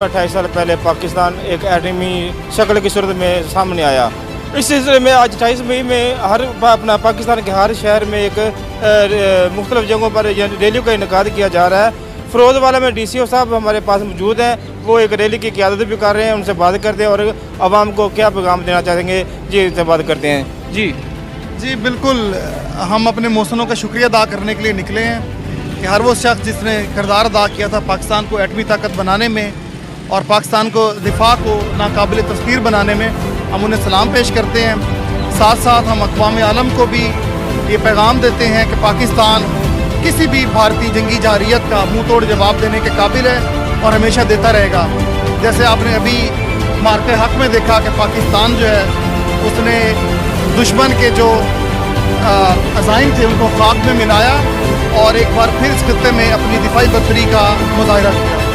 28 साल पहले पाकिस्तान एक एटमी शक्ल की सूरत में सामने आया। इस सिलसिले में आज 28 मई में अपना पाकिस्तान के हर शहर में एक मुख्तलिफ जगहों पर रैली का इनेकाद किया जा रहा है। फिरोजवाला में DCO साहब हमारे पास मौजूद हैं, वो एक रैली की क़यादत भी कर रहे हैं। उनसे बात करते हैं और आवाम को क्या पैगाम देना चाहेंगे, जी इससे बात करते हैं। जी बिल्कुल, हम अपने मौसनों का शुक्रिया अदा करने के लिए निकले हैं कि हर वो शख्स जिसने किरदार अदा किया था पाकिस्तान को एटमी ताकत बनाने में और पाकिस्तान को दिफा को नाकाबिल तस्खीर बनाने में, हम उन्हें सलाम पेश करते हैं। साथ साथ हम अक़वाम आलम को भी ये पैगाम देते हैं कि पाकिस्तान किसी भी भारतीय जंगी जारियत का मुँह तोड़ जवाब देने के काबिल है और हमेशा देता रहेगा। जैसे आपने अभी मारते हक में देखा कि पाकिस्तान जो है उसने दुश्मन के जो अज़ाइम थे उनको खाक में मिलाया और एक बार फिर इस खित्ते में अपनी दिफाई बहादुरी का मुजाहिरा किया।